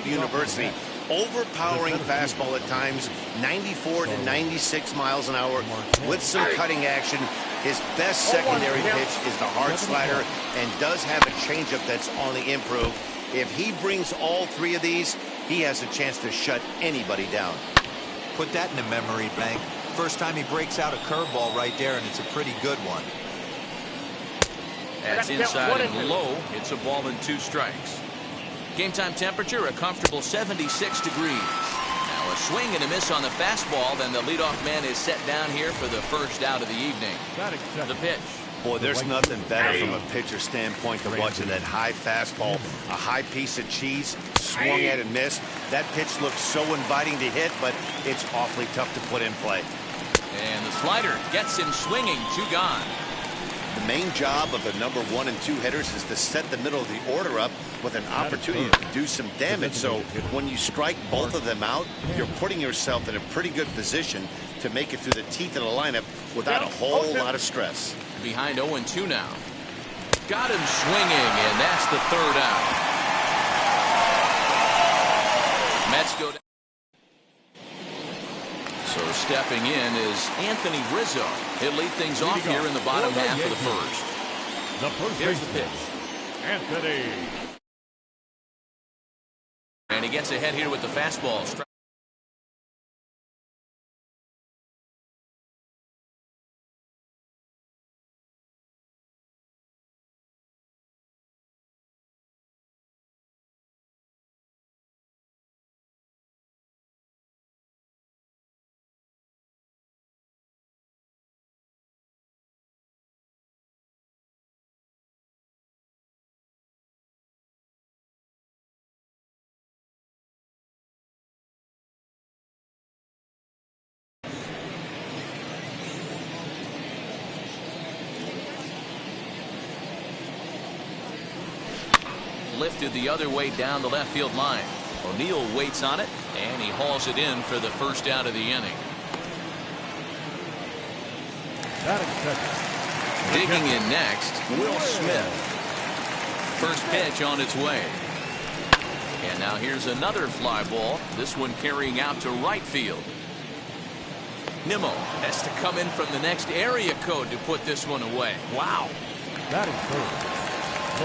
University. Overpowering fastball at times, 94 to 96 miles an hour with some cutting action. His best secondary pitch is the hard slider and does have a changeup that's on the improve. If he brings all three of these, he has a chance to shut anybody down. Put that in the memory bank. First time he breaks out a curveball right there, and it's a pretty good one. That's inside and low. It's a ball and 2 strikes. Game time temperature, a comfortable 76 degrees. Now a swing and a miss on the fastball. Then the leadoff man is set down here for the first out of the evening. The pitch. Boy, there's nothing better from a pitcher standpoint than watching that high fastball, a high piece of cheese, swung at and missed. That pitch looks so inviting to hit, but it's awfully tough to put in play. And the slider gets him swinging. 2 gone. The main job of the number 1 and 2 hitters is to set the middle of the order up with an opportunity to do some damage. So when you strike both of them out, you're putting yourself in a pretty good position to make it through the teeth of the lineup without a whole lot of stress. Behind 0-2 now. Got him swinging, and that's the 3rd out. Mets go down. So stepping in is Anthony Rizzo. He'll lead things off here in the bottom half of the first. Here's the pitch. Anthony. And he gets ahead here with the fastball. Lifted the other way down the left field line. O'Neill waits on it, and he hauls it in for the first out of the inning. Digging in next, Will Smith. First pitch on its way. And now here's another fly ball, this one carrying out to right field. Nimmo has to come in from the next area code to put this one away. Wow. That is good.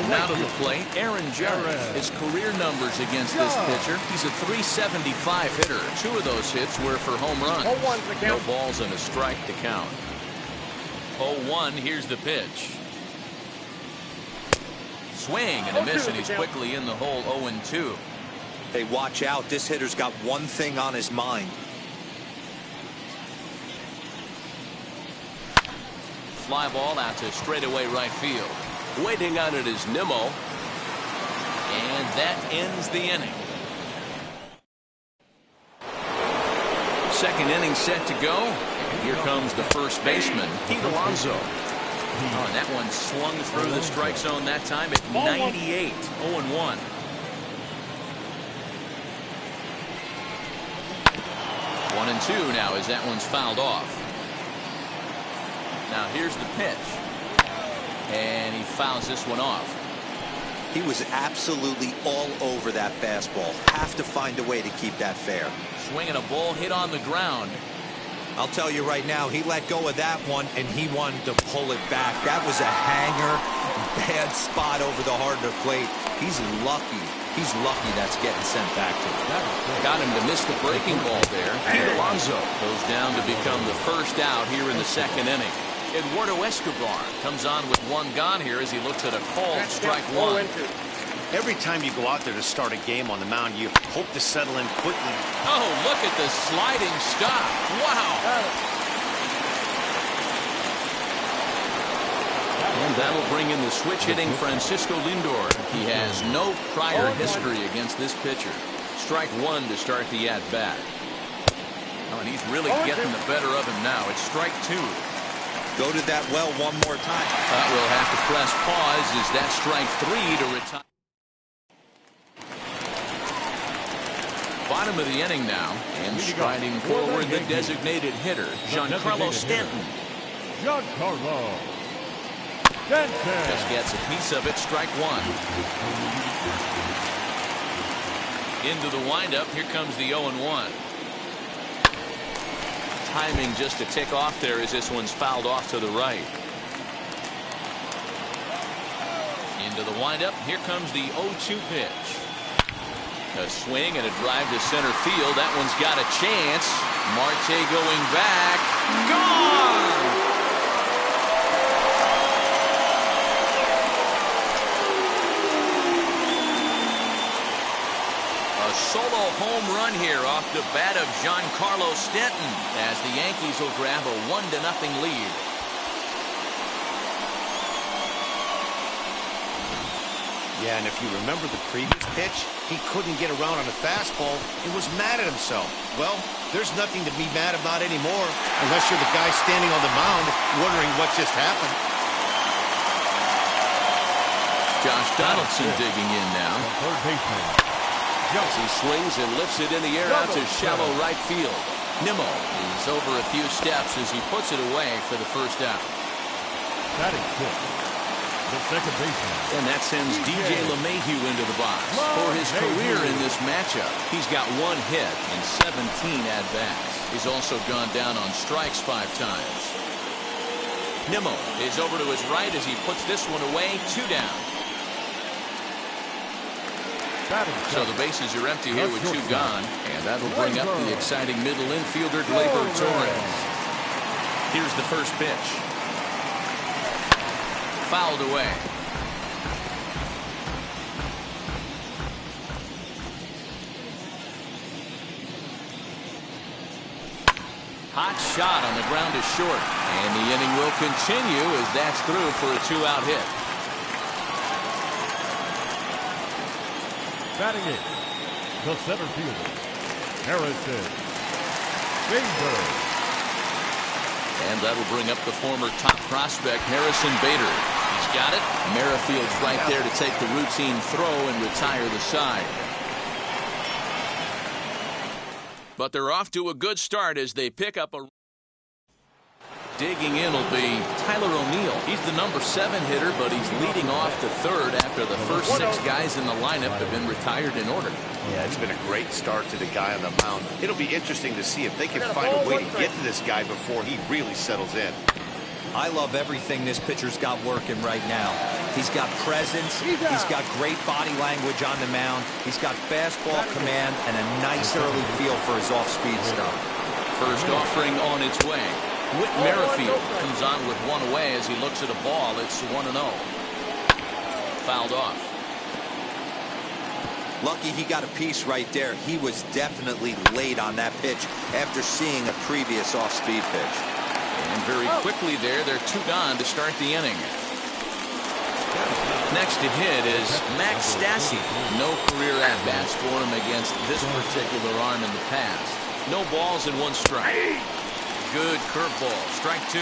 Now to the plate, Aaron Judge. His career numbers against this pitcher, he's a .375 hitter. 2 of those hits were for home runs. No balls and a strike to count. 0-1, here's the pitch. Swing and a miss, and he's quickly in the hole. 0-2. Hey, watch out. This hitter's got one thing on his mind. Fly ball out to straightaway right field. Waiting on it is Nimmo. And that ends the inning. Second inning set to go. Here comes the first baseman, Pete Alonso. Oh, and that one swung through the strike zone that time at 98. 0-1. One and 2 now as that one's fouled off. Now here's the pitch. And he fouls this one off. He was absolutely all over that fastball. Have to find a way to keep that fair. Swinging a ball hit on the ground. I'll tell you right now, he let go of that one, and he wanted to pull it back. That was a hanger. Bad spot over the heart of the plate. He's lucky. He's lucky that's getting sent back to him. Got him to miss the breaking ball there. Pete Alonso goes down to become the first out here in the second inning. Eduardo Escobar comes on with 1 gone here as he looks at a called strike 1. Every time you go out there to start a game on the mound, you hope to settle in quickly. Oh, look at the sliding stop. Wow. And that'll bring in the switch-hitting Francisco Lindor. He has no prior history against this pitcher. Strike 1 to start the at-bat. Oh, and he's really getting the better of him now. It's strike 2. Go to that well one more time. We'll have to press pause as that strike 3 to retire. Bottom of the inning now, and striding forward the designated hitter, Giancarlo Stanton. Giancarlo Stanton. Just gets a piece of it, strike 1. Into the windup. Here comes the 0-1. Timing just a tick off there as this one's fouled off to the right. Into the windup. Here comes the 0-2 pitch. A swing and a drive to center field. That one's got a chance. Marte going back. Gone! A solo home run here off the bat of Giancarlo Stanton as the Yankees will grab a 1-0 lead. Yeah, and if you remember the previous pitch, he couldn't get around on a fastball. He was mad at himself. Well, there's nothing to be mad about anymore, unless you're the guy standing on the mound wondering what just happened. Josh Donaldson digging in now. Third baseman. As he swings and lifts it in the air out to shallow right field. Nimmo is over a few steps as he puts it away for the first out. Batting fifth. The second baseman. And that sends DJ LeMahieu into the box. For his career in this matchup, he's got 1 hit and 17 at-bats. He's also gone down on strikes 5 times. Nimmo is over to his right as he puts this one away. 2 down. So the bases are empty here with 2 gone. And that'll bring up the exciting middle infielder, Gleyber Torres. Here's the first pitch. Fouled away. Hot shot on the ground is short. And the inning will continue as that's through for a 2-out hit. Batting it. The center fielder. Harrison Bader. And that'll bring up the former top prospect, Harrison Bader. He's got it. Merrifield's right there to take the routine throw and retire the side. But they're off to a good start as they pick up a... Digging in will be Tyler O'Neill. He's the number 7 hitter, but he's leading off to third after the first 6 guys in the lineup have been retired in order. Yeah, it's been a great start to the guy on the mound. It'll be interesting to see if they can find a way to get to this guy before he really settles in. I love everything this pitcher's got working right now. He's got presence. He's got great body language on the mound. He's got fastball command and a nice early feel for his off-speed stuff. First offering on its way. Whit Merrifield comes on with 1 away as he looks at a ball. It's 1-0. Fouled off. Lucky he got a piece right there. He was definitely late on that pitch after seeing a previous off-speed pitch. And very quickly there, they're 2 gone to start the inning. Next to hit is Max Stassi. No career at-bats for him against this particular arm in the past. No balls and 1 strike. Good curveball. Strike 2.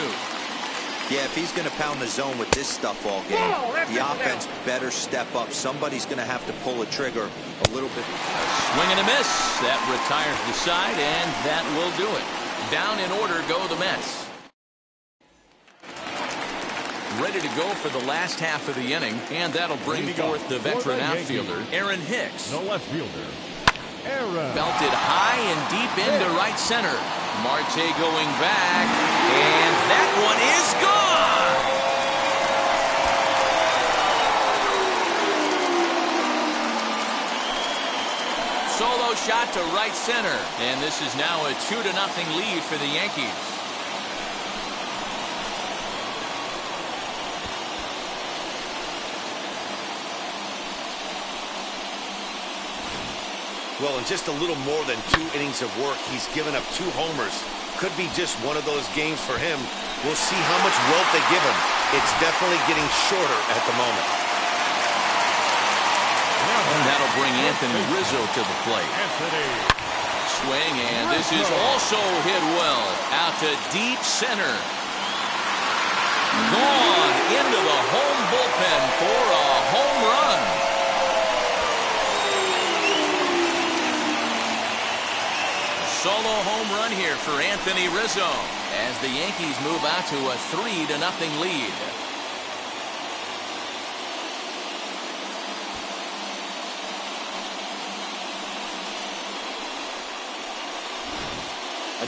Yeah, if he's going to pound the zone with this stuff all game, the offense better step up. Somebody's going to have to pull a trigger a little bit. Swing and a miss. That retires the side, and that will do it. Down in order go the Mets. Ready to go for the last half of the inning, and that'll bring forth the veteran outfielder, Aaron Hicks. No left fielder. Aaron. Belted high and deep into right center. Marte going back, and that one is gone. Solo shot to right center, and this is now a 2-0 lead for the Yankees. Well, in just a little more than 2 innings of work, he's given up 2 homers. Could be just one of those games for him. We'll see how much rope they give him. It's definitely getting shorter at the moment. And that'll bring Anthony Rizzo to the plate. Swing, and this is also hit well. Out to deep center. Gone into the home bullpen for a home run. Solo home run here for Anthony Rizzo as the Yankees move out to a 3-0 lead.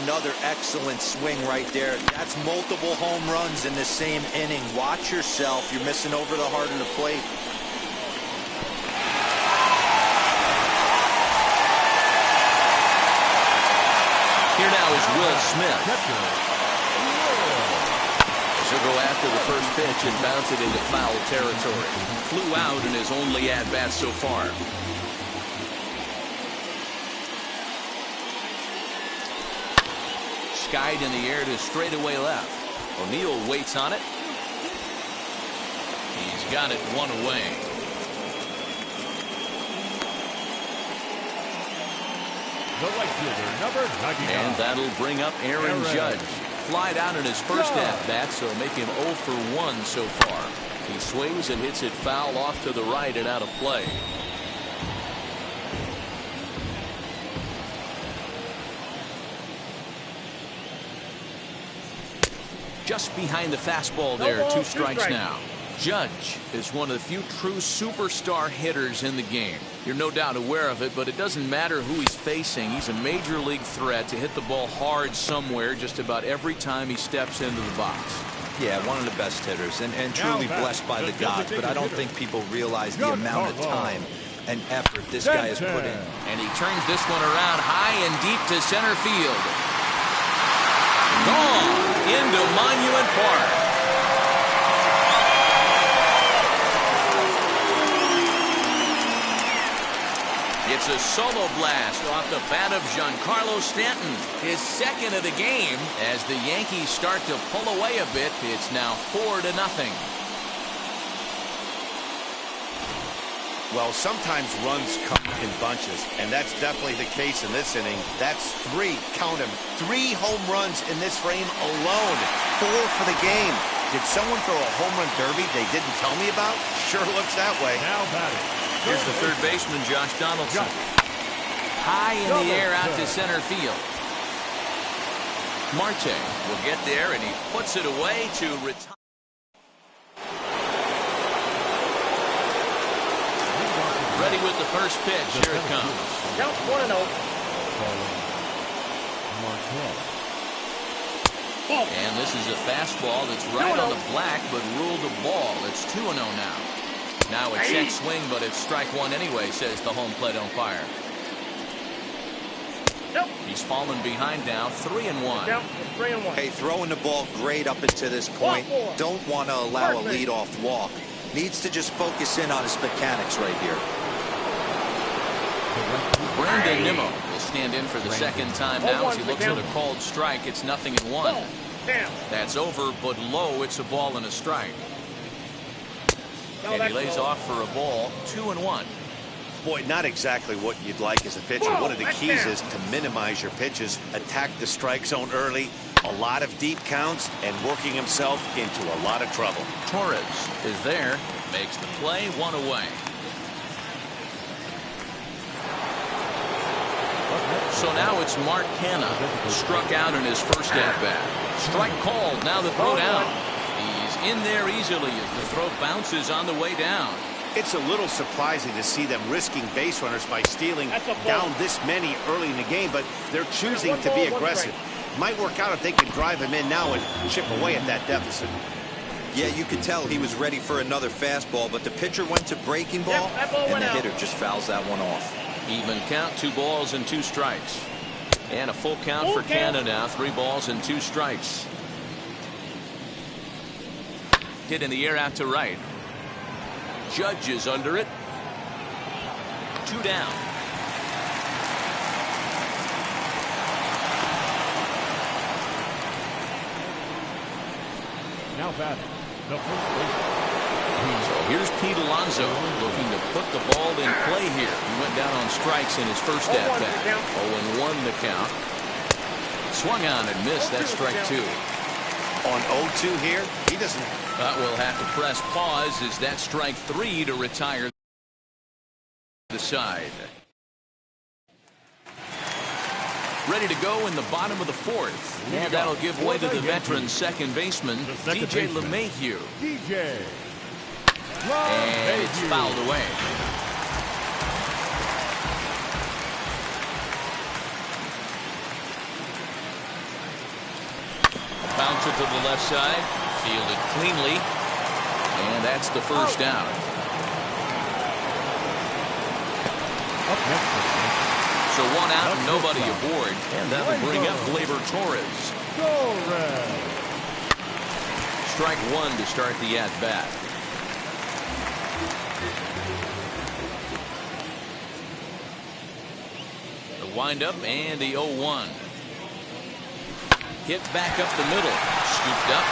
Another excellent swing right there. That's multiple home runs in the same inning. Watch yourself. You're missing over the heart of the plate. Here now is Will Smith. He'll go after the first pitch and bounce it into foul territory. Flew out in his only at-bat so far. Skied in the air to straightaway left. O'Neill waits on it. He's got it one away. The right fielder, number 99. And that'll bring up Aaron Judge. Flied out in his first at-bat, so make him 0 for 1 so far. He swings and hits it foul off to the right and out of play. Just behind the fastball there, 2 strikes now. Judge is one of the few true superstar hitters in the game. You're no doubt aware of it, but it doesn't matter who he's facing. He's a major league threat to hit the ball hard somewhere just about every time he steps into the box. Yeah, one of the best hitters and truly blessed by the gods, but I don't think people realize the amount of time and effort this guy has put in. And he turns this one around high and deep to center field. Gone into Monument Park. It's a solo blast off the bat of Giancarlo Stanton. His second of the game. As the Yankees start to pull away a bit, it's now 4-0. Well, sometimes runs come in bunches, and that's definitely the case in this inning. That's 3, count them, 3 home runs in this frame alone. 4 for the game. Did someone throw a home run derby they didn't tell me about? Sure looks that way. Now batting. Here's the third baseman, Josh Donaldson. High in the air out to center field. Marte will get there, and he puts it away to retire. Ready with the first pitch. Here it comes. Count 1-0. And this is a fastball that's right on the black, but ruled a ball. It's 2-0 now. Now a check swing, but it's strike 1 anyway, says the home plate umpire. He's fallen behind now, 3-1. 3-1. Hey, throwing the ball great up until this point. Don't want to allow a leadoff walk. Needs to just focus in on his mechanics right here. Brandon Nimmo will stand in for the second time now as he looks at a called strike. It's 0-1. That's over, but low. It's a ball and a strike. And he lays off for a ball, 2-1. Boy, not exactly what you'd like as a pitcher. One of the keys is to minimize your pitches, attack the strike zone early, a lot of deep counts, and working himself into a lot of trouble. Torres is there, makes the play, 1 away. So now it's Mark Canha, struck out in his first at-bat. Strike called, now the throw down. He's in there easily as the throw bounces on the way down. It's a little surprising to see them risking base runners by stealing down this many early in the game, but they're choosing to be aggressive. Might work out if they can drive him in now and chip away at that deficit. Yeah, you could tell he was ready for another fastball, but the pitcher went to breaking ball, and the hitter just fouls that one off. Even count, 2 balls and 2 strikes. And a full count for Canha now, 3 balls and 2 strikes. Hit in the air out to right. Judge is under it. 2 down. Now batting. The first baseman. So here's Pete Alonso looking to put the ball in play here. He went down on strikes in his first at-bat. 0-1 the count. Swung on and missed. That's strike 2. On 0-2 here, he doesn't. We'll have to press pause as that strike 3 to retire the side. Ready to go in the bottom of the 4th. And that'll give way to the veteran second baseman, DJ LeMahieu. And it's fouled away. Bounce it to the left side. Fielded cleanly. And that's the first down. So one out and nobody aboard. And that will bring up Gleyber Torres. Strike one to start the at-bat. The windup and the 0-1. Hit back up the middle. Scooped up.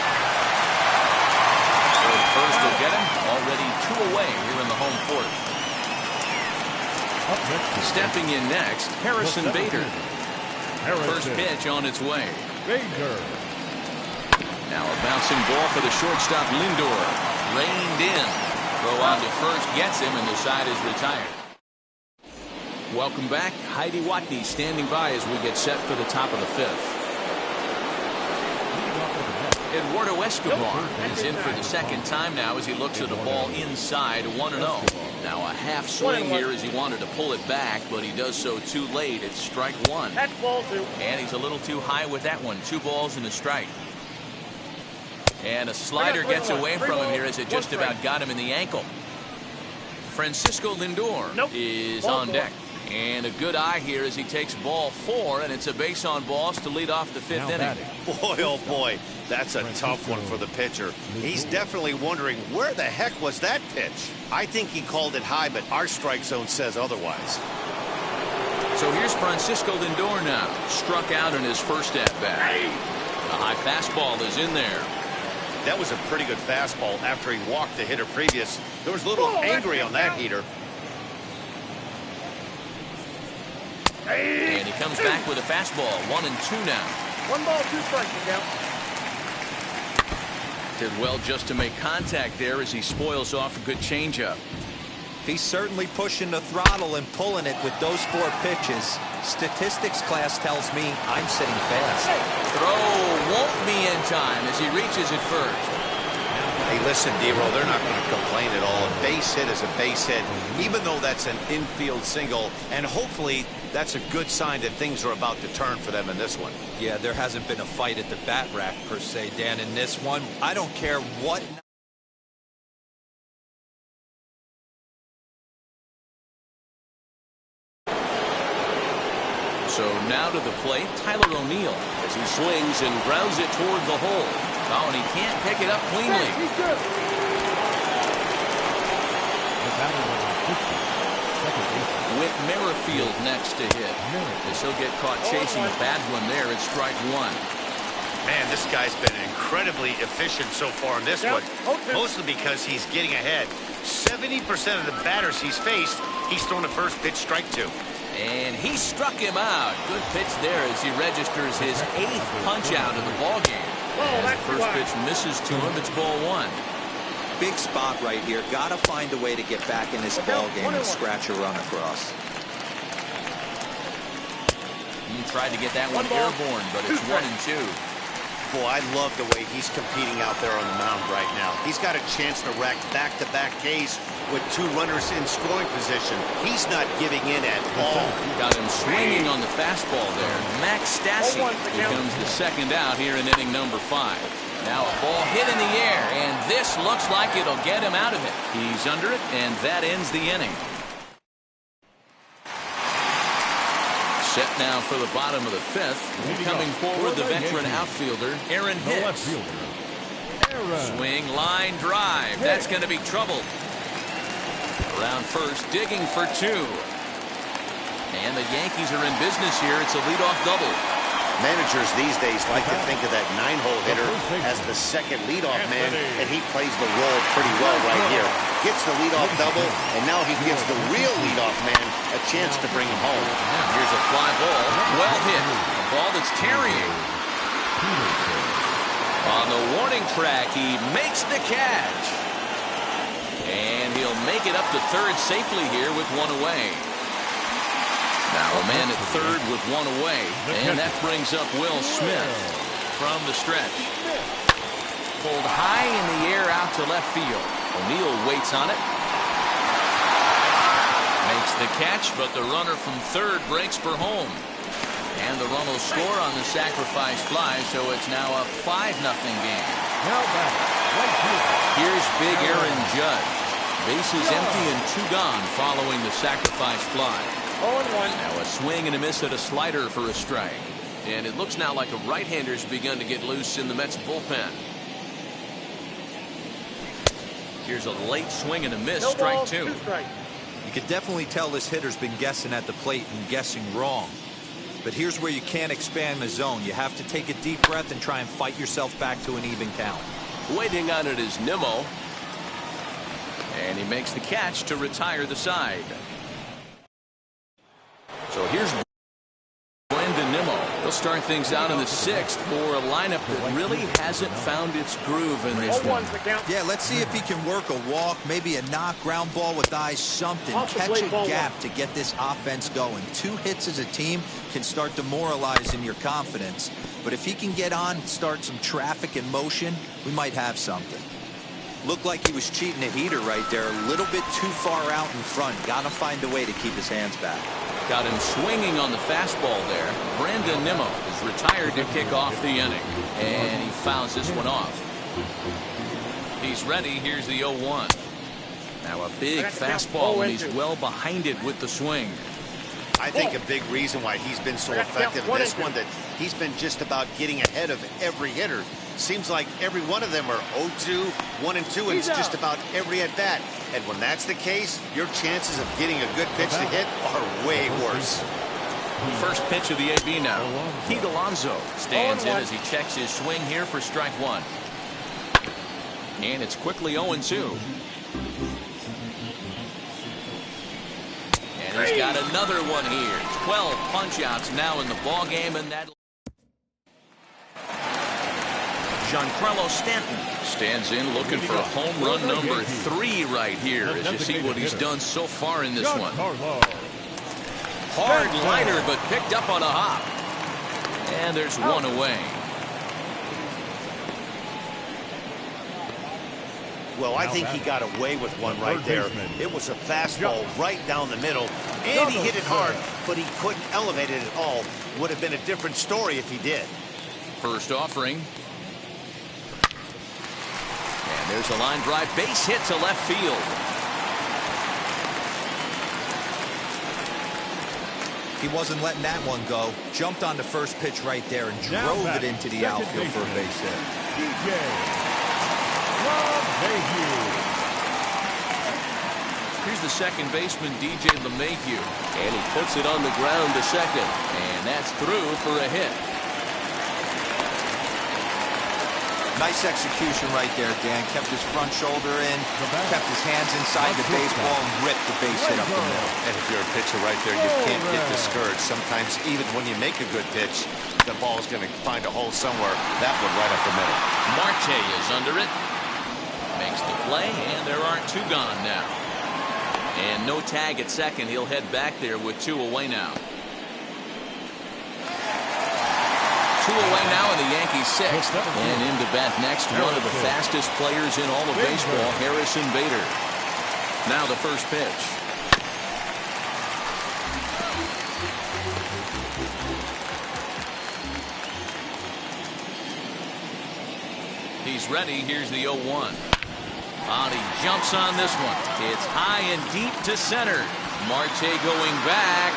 First will get him. Already 2 away here in the home fourth. Stepping in next, Harrison Bader. First pitch on its way. Now a bouncing ball for the shortstop Lindor. Reined in. Throw on to first gets him, and the side is retired. Welcome back. Heidi Watney standing by as we get set for the top of the fifth. Eduardo Escobar is in for the second time now as he looks at a ball inside 1-0. Now a half swing here as he wanted to pull it back, but he does so too late. It's strike one. And he's a little too high with that one. 2 balls and a strike. And a slider gets away from him here as it just about got him in the ankle. Francisco Lindor is on deck. And a good eye here as he takes ball 4, and it's a base on balls to lead off the 5th inning. Boy, oh boy, that's a tough one for the pitcher. He's definitely wondering, where the heck was that pitch? I think he called it high, but our strike zone says otherwise. So here's Francisco Lindor now. Struck out in his first at-bat. The high fastball is in there. That was a pretty good fastball after he walked the hitter previous. There was a little angry on that heater. And he comes back with a fastball. 1-2 now. 1 ball, 2 strikes now. Did well just to make contact there as he spoils off a good changeup. He's certainly pushing the throttle and pulling it with those 4 pitches. Statistics class tells me I'm sitting fast. Throw won't be in time as he reaches it first. Hey, listen, D-Roll, they're not going to complain at all. A base hit is a base hit, even though that's an infield single. And hopefully that's a good sign that things are about to turn for them in this one. Yeah, there hasn't been a fight at the bat rack, per se, Dan, in this one. I don't care what... So now to the plate, Tyler O'Neill as he swings and grounds it toward the hole. Oh, and he can't pick it up cleanly. Whit Merrifield next to hit. As he'll get caught chasing a bad one there at strike one. Man, this guy's been incredibly efficient so far in this one. Mostly because he's getting ahead. 70% of the batters he's faced, he's thrown a first pitch strike to. And he struck him out. Good pitch there as he registers his 8th punch out of the ballgame. As the first pitch misses to him, it's ball 1. Big spot right here. Got to find a way to get back in this ballgame and scratch a run across. He tried to get that one airborne, but it's 1-2. Boy, I love the way he's competing out there on the mound right now. He's got a chance to rack back-to-back Ks with 2 runners in scoring position. He's not giving in at all. Got him swinging on the fastball there. Max Stassi becomes the second out here in inning number 5. Now a ball hit in the air, and this looks like it'll get him out of it. He's under it, and that ends the inning. Set now for the bottom of the 5th. Coming forward, the veteran outfielder, Aaron Hicks. Swing, line, drive. That's going to be trouble. Around first, digging for 2. And the Yankees are in business here. It's a leadoff double. Managers these days like to think of that 9-hole hitter as the second leadoff man, and he plays the role pretty well right here. Gets the leadoff double, and now he gives the real leadoff man a chance to bring him home. Here's a fly ball, well hit. A ball that's carrying. On the warning track, he makes the catch. And he'll make it up to third safely here with 1 away. Now a man at third with 1 away, and that brings up Will Smith from the stretch. Pulled high in the air out to left field. O'Neill waits on it. Makes the catch, but the runner from third breaks for home. And the run will score on the sacrifice fly, so it's now a 5-0 game. Now back, right fielder. Here's big Aaron Judge. Bases empty and 2 gone following the sacrifice fly. 0-1. Now a swing and a miss at a slider for a strike. And it looks now like a right-hander's begun to get loose in the Mets bullpen. Here's a late swing and a miss, No strike balls, 2. 2 strikes. You can definitely tell this hitter's been guessing at the plate and guessing wrong. But here's where you can't expand the zone. You have to take a deep breath and try and fight yourself back to an even count. Waiting on it is Nimmo. And he makes the catch to retire the side. So here's Nimmo. He'll start things out in the 6th for a lineup that really hasn't found its groove in this one. 0-1's the count. Yeah, let's see if he can work a walk, maybe a knock, ground ball with eyes, something. Off the Catch plate, a ball gap 1. to get this offense going. 2 hits as a team can start demoralizing your confidence. But if he can get on, start some traffic in motion, we might have something. Looked like he was cheating a heater right there. A little bit too far out in front. Got to find a way to keep his hands back. Got him swinging on the fastball there. Brandon Nimmo is retired to kick off the inning. And he fouls this one off. He's ready. Here's the 0-1. Now a big fastball, and he's well behind it with the swing. I think a big reason why he's been so effective in this one, that he's been just about getting ahead of every hitter. Seems like every one of them are 0-2, 1-2, and it's just about every at-bat. And when that's the case, your chances of getting a good pitch to hit are way worse. First pitch of the AB now. Pete Alonso stands in as he checks his swing here for strike 1. And it's quickly 0-2. And he's got another one here. 12 punch-outs now in the ballgame, and that Giancarlo Stanton stands in looking for home run number 3 right here as you see what he's done so far in this one. Hard liner, but picked up on a hop. And there's one away. Well, I think he got away with one right there. It was a fastball right down the middle, and he hit it hard, but he couldn't elevate it at all. Would have been a different story if he did. First offering. And there's a line drive base hit to left field. He wasn't letting that one go. Jumped on the first pitch right there and drove it into the outfield for a base hit. Here's the second baseman, DJ LeMahieu. And he puts it on the ground to second. And that's through for a hit. Nice execution right there, Dan. Kept his front shoulder in, kept his hands inside the baseball, and ripped the base hit up the middle. And if you're a pitcher right there, you can't get discouraged. Sometimes even when you make a good pitch, the ball's going to find a hole somewhere. That one right up the middle. Marte is under it. Makes the play, and there aren't 2 gone now. And no tag at second. He'll head back there with 2 away now. 2 away now in the Yankees 6th. And into bat next, one of the fastest players in all of baseball, Harrison Bader. Now the first pitch. He's ready. Here's the 0-1. And he jumps on this one. It's high and deep to center. Marte going back.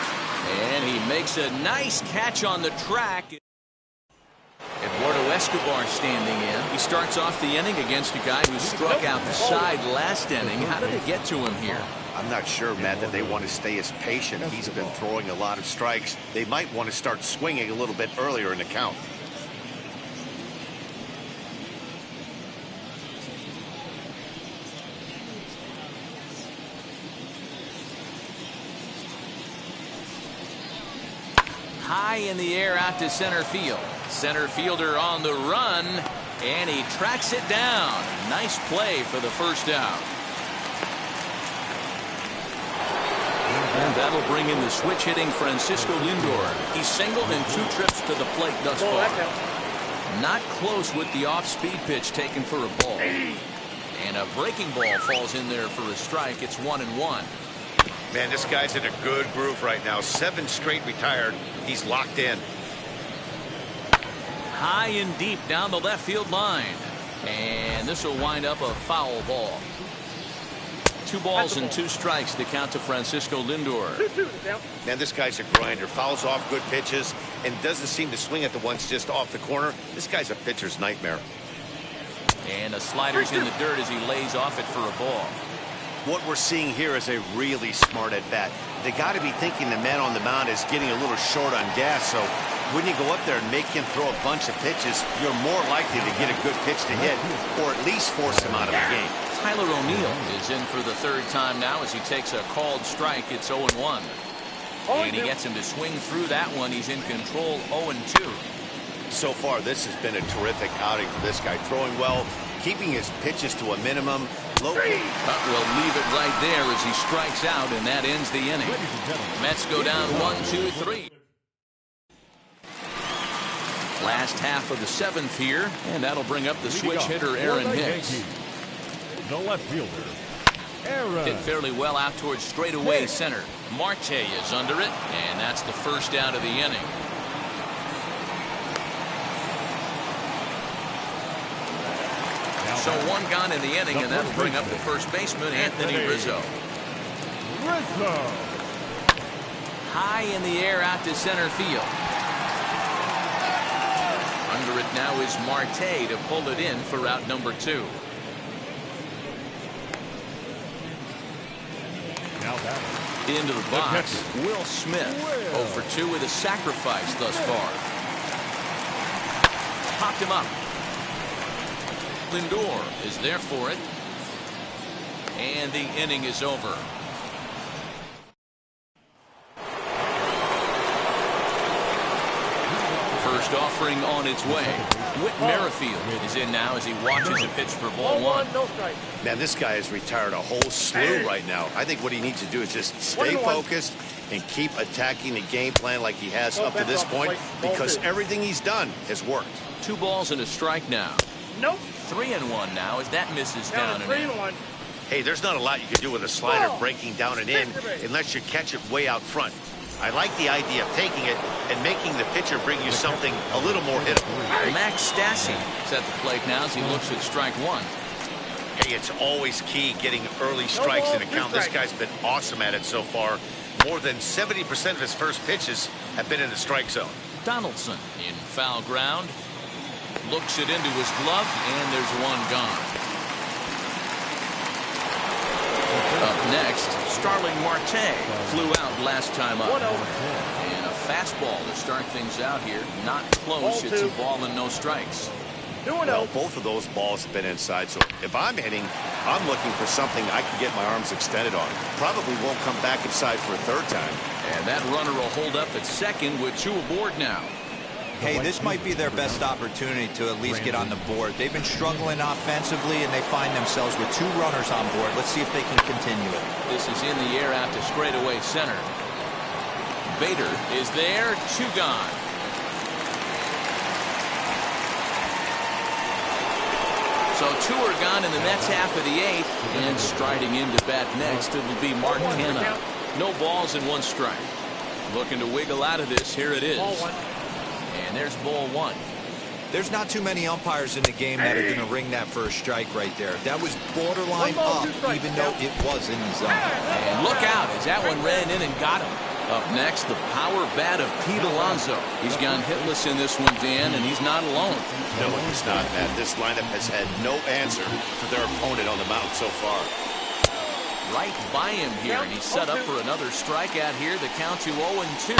And he makes a nice catch on the track. Eduardo Escobar standing in. He starts off the inning against a guy who struck out the side last inning. How did it get to him here? I'm not sure, Matt, that they want to stay as patient. He's been throwing a lot of strikes. They might want to start swinging a little bit earlier in the count. High in the air out to center field. Center fielder on the run, and he tracks it down. Nice play for the first out. And that'll bring in the switch hitting Francisco Lindor. He's singled in 2 trips to the plate thus far. Not close with the off-speed pitch taken for a ball. And a breaking ball falls in there for a strike. It's 1-1. Man, this guy's in a good groove right now. 7 straight retired. He's locked in. High and deep down the left field line. And this will wind up a foul ball. 2 balls and 2 strikes to count to Francisco Lindor. Man, this guy's a grinder. Fouls off good pitches and doesn't seem to swing at the ones just off the corner. This guy's a pitcher's nightmare. And the slider's in the dirt as he lays off it for a ball. What we're seeing here is a really smart at-bat. They got to be thinking the man on the mound is getting a little short on gas, so when you go up there and make him throw a bunch of pitches, you're more likely to get a good pitch to hit or at least force him out of the game. Tyler O'Neill is in for the 3rd time now as he takes a called strike. It's 0-1. And he gets him to swing through that one. He's in control, 0-2. So far, this has been a terrific outing for this guy. Throwing well, keeping his pitches to a minimum. Low kick. But we'll leave it right there as he strikes out, and that ends the inning. Mets go down 1-2-3. Last half of the 7th here, and that'll bring up the switch hitter Aaron Hicks. The left fielder, Aaron. Hit fairly well out towards straightaway center. Marte is under it, and that's the first out of the inning. So 1 gone in the inning, and that'll bring up the first baseman, Anthony Rizzo. High in the air out to center field. Under it now is Marte to pull it in for out number 2. Into the box, Will Smith. 0 for 2 with a sacrifice thus far. Popped him up. Lindor is there for it. And the inning is over. First offering on its way. Whit Merrifield is in now as he watches a pitch for ball 1. Man, this guy has retired a whole slew right now. I think what he needs to do is just stay focused and keep attacking the game plan like he has up to this point, because everything he's done has worked. 2 balls and a strike now. Nope. 3-1 now as that misses down and in. Hey, there's not a lot you can do with a slider breaking down and in unless you catch it way out front. I like the idea of taking it and making the pitcher bring you something a little more hittable. Max Stassi is at the plate now as he looks at strike 1. Hey, it's always key getting early strikes in a count. This guy's been awesome at it so far. More than 70% of his first pitches have been in the strike zone. Donaldson in foul ground. Looks it into his glove, and there's 1 gone. Up next, Starling Marte flew out last time up. And a fastball to start things out here. Not close. It's a ball and no strikes. Well, both of those balls have been inside, so if I'm hitting, I'm looking for something I can get my arms extended on. Probably won't come back inside for a 3rd time. And that runner will hold up at second with 2 aboard now. Hey, this might be their best opportunity to at least get on the board. They've been struggling offensively, and they find themselves with 2 runners on board. Let's see if they can continue it. This is in the air out to straightaway center. Bader is there, 2 gone. So 2 are gone in the Mets half of the 8th, and striding into bat next, it'll be Mark Canha. No balls and 1 strike. Looking to wiggle out of this. Here it is. And there's ball 1. There's not too many umpires in the game that are going to ring that first strike right there. That was borderline up, even though it was in the zone. And look out as that one ran in and got him. Up next, the power bat of Pete Alonso. He's gone hitless in this one, Dan, and he's not alone. No, he's not, Matt. This lineup has had no answer for their opponent on the mound so far. Right by him here, and he's set up for another strikeout here. The count to 0-2.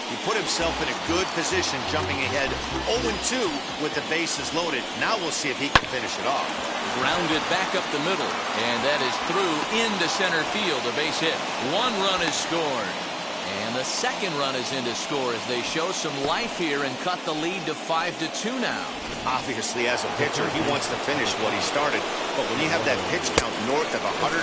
He put himself in a good position, jumping ahead 0-2 with the bases loaded. Now we'll see if he can finish it off. Grounded back up the middle, and that is through into center field. A base hit. 1 run is scored. And the 2nd run is in to score as they show some life here and cut the lead to 5-2 now. Obviously, as a pitcher, he wants to finish what he started. But when you have that pitch count north of 115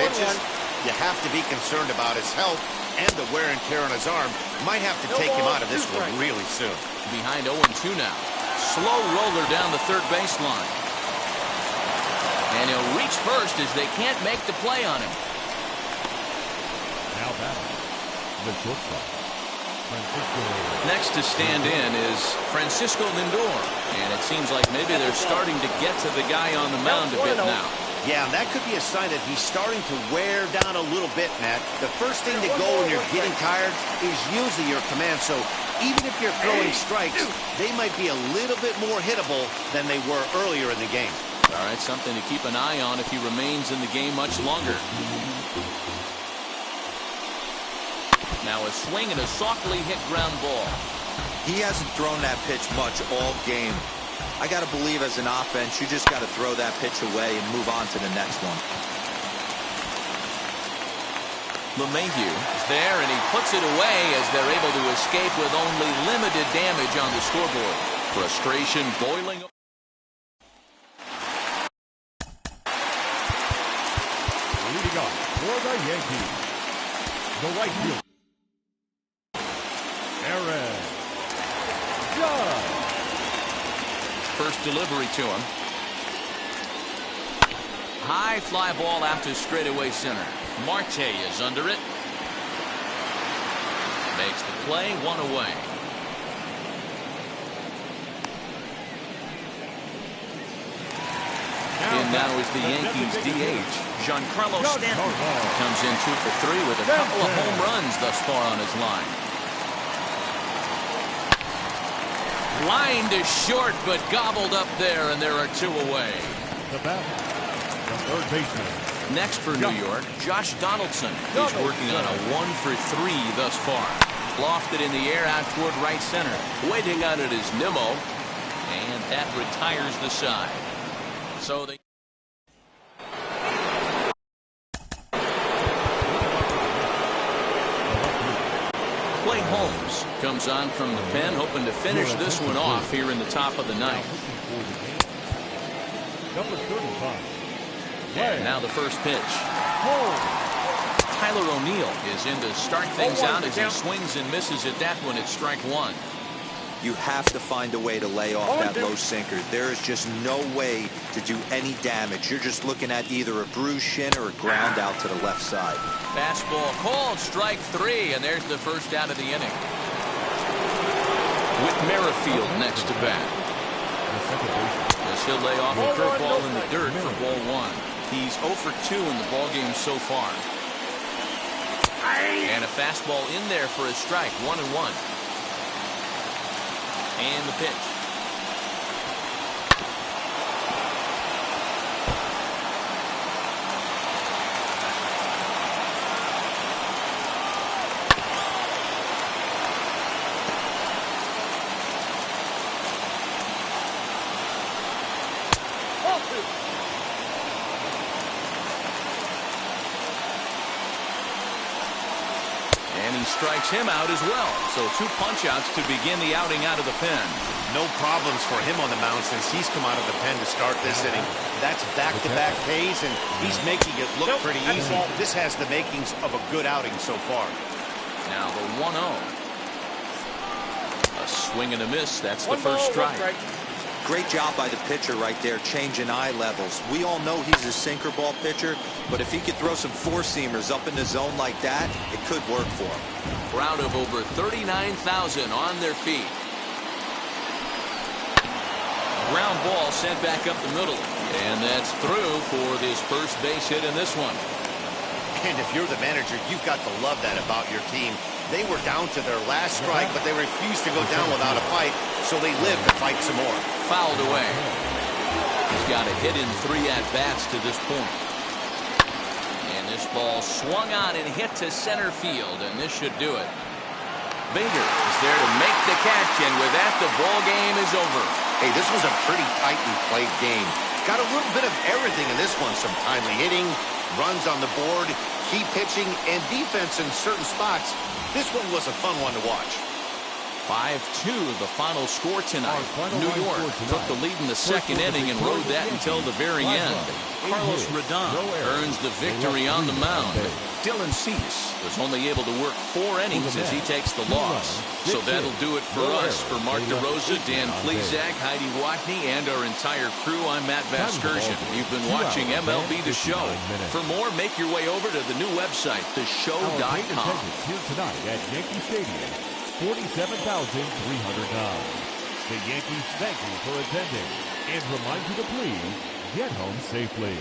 pitches, you have to be concerned about his health and the wear and tear on his arm. Might have to take him out of this one really soon. Behind 0-2 now. Slow roller down the 3rd baseline. And he'll reach first as they can't make the play on him. Now batting, the shortstop, Francisco. Next to stand in is Francisco Lindor. And it seems like maybe they're starting to get to the guy on the mound a bit now. Yeah, and that could be a sign that he's starting to wear down a little bit, Matt. The first thing to go when you're getting tired is usually your command. So even if you're throwing strikes, they might be a little bit more hittable than they were earlier in the game. All right, something to keep an eye on if he remains in the game much longer. Now a swing and a softly hit ground ball. He hasn't thrown that pitch much all game. I got to believe as an offense, you just got to throw that pitch away and move on to the next one. LeMahieu is there, and he puts it away as they're able to escape with only limited damage on the scoreboard. Frustration boiling. Leading off for the Yankees, the right fielder, Aaron Judge. First delivery to him. High fly ball out to straightaway center. Marte is under it. Makes the play, one away. In now is the Yankees DH, Giancarlo Stanton. Comes in 2 for 3 with a couple of home runs thus far on his line. Line to short, but gobbled up there, and there are 2 away. The batter, the third baseman. Next for New York, Josh Donaldson. He's working on a 1 for 3 thus far. Lofted in the air out toward right center. Waiting on it is Nimmo, and that retires the side. So they. Clay Holmes comes on from the pen, hoping to finish this one off here in the top of the ninth. Number 35. And now the first pitch. Tyler O'Neill is in to start things out as he swings and misses at that one at strike 1. You have to find a way to lay off that low sinker. There is just no way to do any damage. You're just looking at either a bruised shin or a ground out to the left side. Fastball called, strike 3, and there's the first out of the inning. With Merrifield next to bat. As he'll lay off a curveball in the dirt for ball 1. He's 0 for 2 in the ballgame so far. And a fastball in there for a strike, 1-1. And the pitch. And he strikes him out as well. So 2 punch-outs to begin the outing out of the pen. No problems for him on the mound since he's come out of the pen to start this inning. That's back-to-back Ks, and he's making it look pretty easy. This has the makings of a good outing so far. Now the 1-0. A swing and a miss. That's the first strike. Great job by the pitcher right there, changing eye levels. We all know he's a sinker ball pitcher, but if he could throw some four-seamers up in the zone like that, it could work for him. Crowd of over 39,000 on their feet. Ground ball sent back up the middle, and that's through for this first base hit in this one. And if you're the manager, you've got to love that about your team. They were down to their last strike, but they refused to go down without a fight, so they lived to fight some more. Fouled away. He's got a hit in 3 at-bats to this point. And this ball swung on and hit to center field, and this should do it. Bader is there to make the catch, and with that, the ball game is over. Hey, this was a pretty tightly played game. Got a little bit of everything in this one. Some timely hitting, runs on the board, key pitching, and defense in certain spots. This one was a fun one to watch. 5-2, the final score tonight. New York took the lead in the second inning and rode that until the very end. Carlos Rodon earns the victory on the mound. Dylan Cease was only able to work 4 innings as he takes the loss. So that'll do it for us. For Mark DeRosa, Dan Plezak, Heidi Watney, and our entire crew, I'm Matt Vasgersian. You've been watching MLB The Show. For more, make your way over to the new website, theshow.com. Here tonight at Yankee Stadium, 47,309. The Yankees thank you for attending and remind you to please get home safely.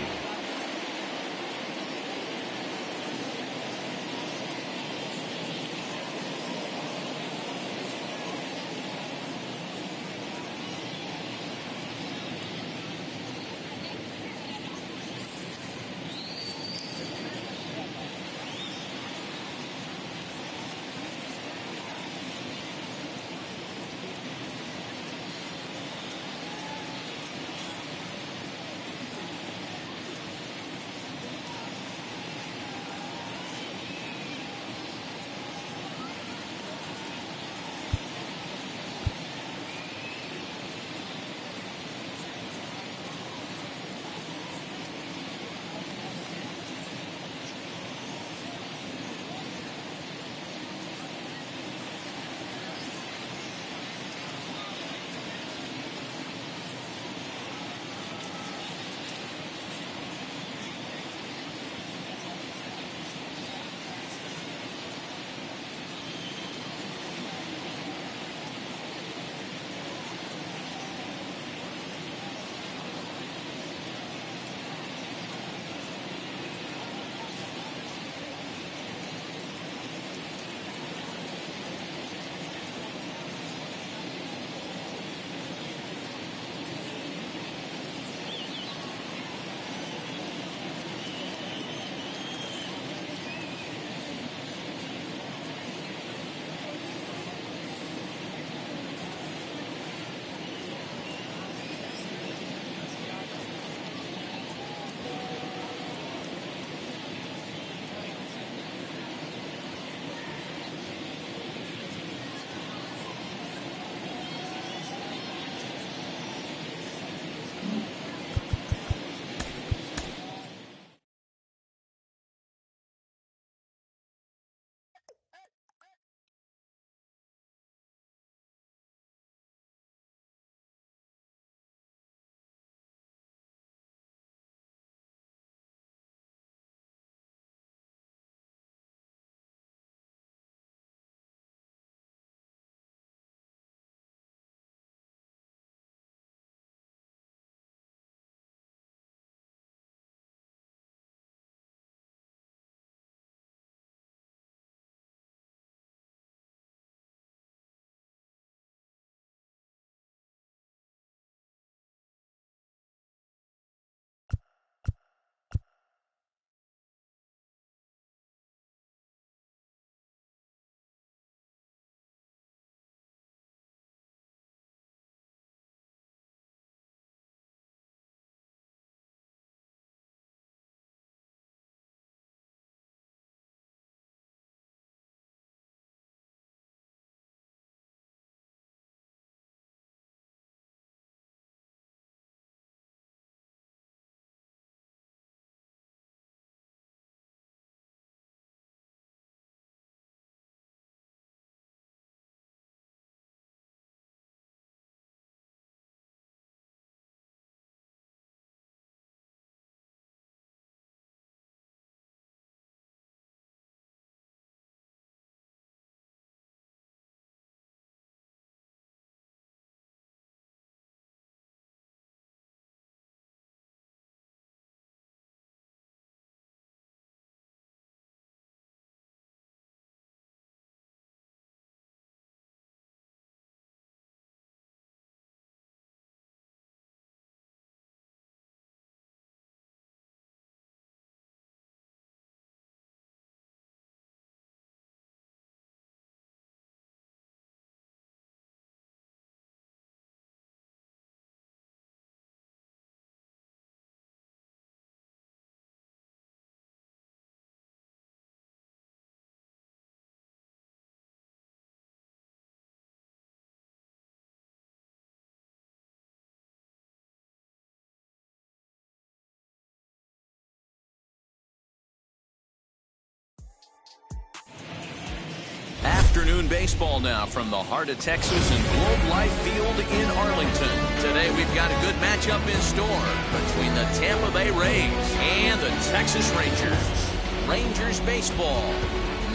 Afternoon baseball now from the heart of Texas and Globe Life Field in Arlington. Today we've got a good matchup in store between the Tampa Bay Rays and the Texas Rangers. Rangers baseball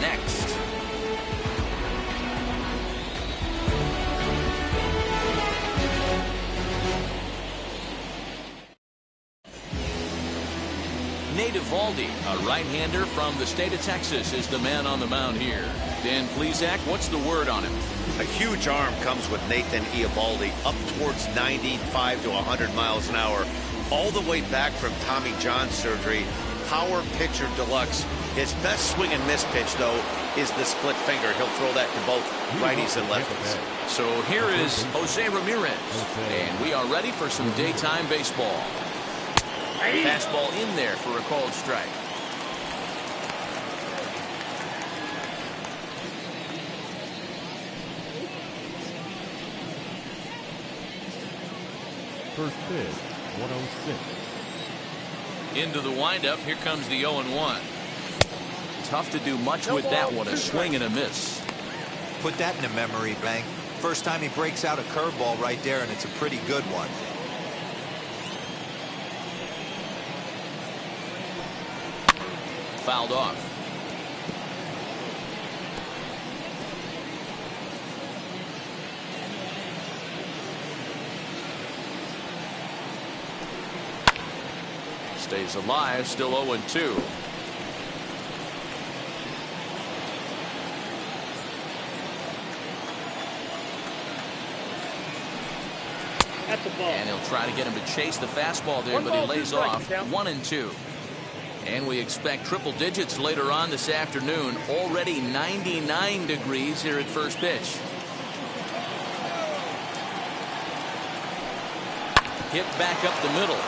next. Nate Eovaldi, a right-hander from the state of Texas, is the man on the mound here. Dan Plesac, what's the word on him? A huge arm comes with Nathan Eovaldi, up towards 95 to 100 miles an hour, all the way back from Tommy John surgery. Power pitcher deluxe. His best swing and miss pitch, though, is the split finger. He'll throw that to both righties and lefties. So here is Jose Ramirez, and we are ready for some daytime baseball. Fastball in there for a called strike. First pitch, 106. Into the windup, here comes the 0-1. Tough to do much with that one, a swing and a miss. Put that in a memory bank. First time he breaks out a curveball right there, and it's a pretty good one. Fouled off. Stays alive, still 0-2. At the ball. And he'll try to get him to chase the fastball there, but he lays off. 1-2. And we expect triple digits later on this afternoon. Already 99 degrees here at first pitch. Hit back up the middle.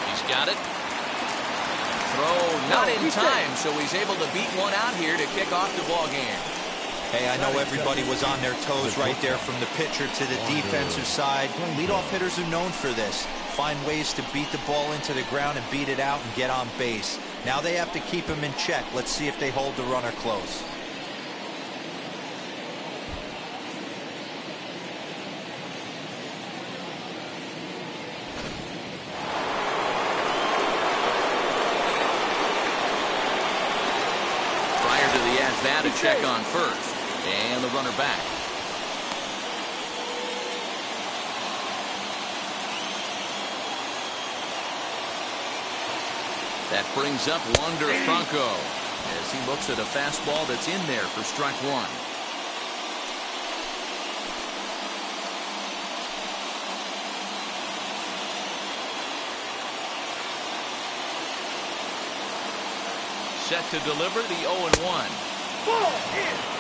He's got it. Throw not in time, so he's able to beat one out here to kick off the ball game. Hey, I know everybody was on their toes right there from the pitcher to the defensive side. Leadoff hitters are known for this. Find ways to beat the ball into the ground and beat it out and get on base. Now they have to keep him in check. Let's see if they hold the runner close. Prior to the at-bat, a check on first. And the runner back. That brings up Wander Franco as he looks at a fastball that's in there for strike one. Set to deliver the 0-1.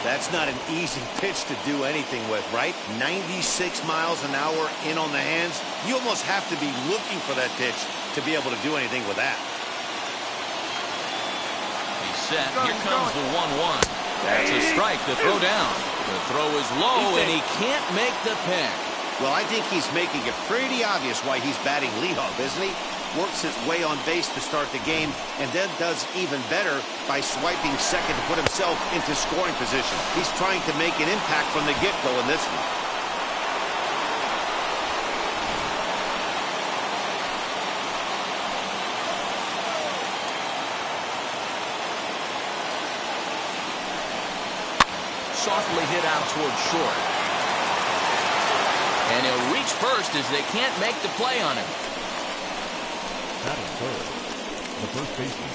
That's not an easy pitch to do anything with, right? 96 miles an hour in on the hands. You almost have to be looking for that pitch to be able to do anything with that. Set. Here comes the 1-1. That's a strike to throw down. The throw is low, and he can't make the pick. Well, I think he's making it pretty obvious why he's batting leadoff, isn't he? Works his way on base to start the game, and then does even better by swiping second to put himself into scoring position. He's trying to make an impact from the get-go in this one. Softly hit out towards short. And he'll reach first as they can't make the play on him. That is third. The first baseman,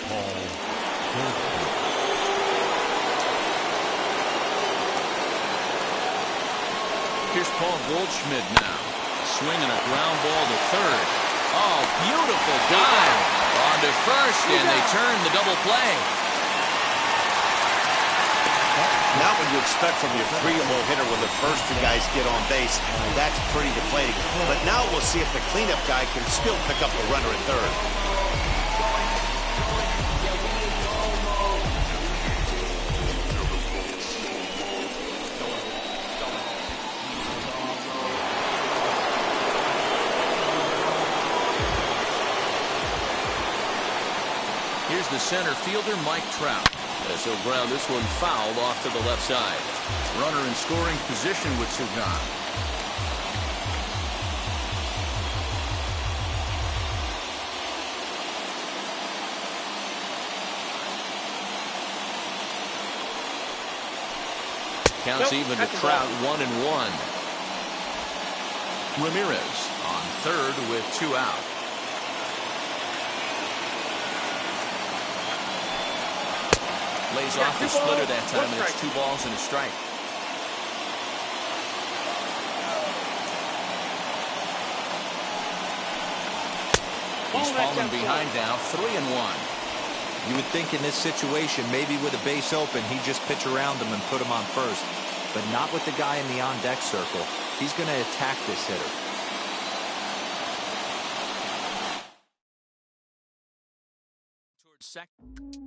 Paul Goldschmidt. Here's Paul Goldschmidt now. Swinging a ground ball to third. Oh, beautiful dive. On to first, and they turn the double play. Not what you expect from your three-hole hitter when the first two guys get on base. That's pretty deflating. But now we'll see if the cleanup guy can still pick up the runner at third. Here's the center fielder, Mike Trout. as he'll ground this one fouled off to the left side. Runner in scoring position with two gone. Counts even to Trout, 1-1. Ramirez on third with two out. Lays off the splitter that time, and it's 2 balls and a strike. He's fallen behind now, 3-1. You would think in this situation, maybe with a base open, he'd just pitch around him and put him on first. But not with the guy in the on-deck circle. He's going to attack this hitter. Towards second.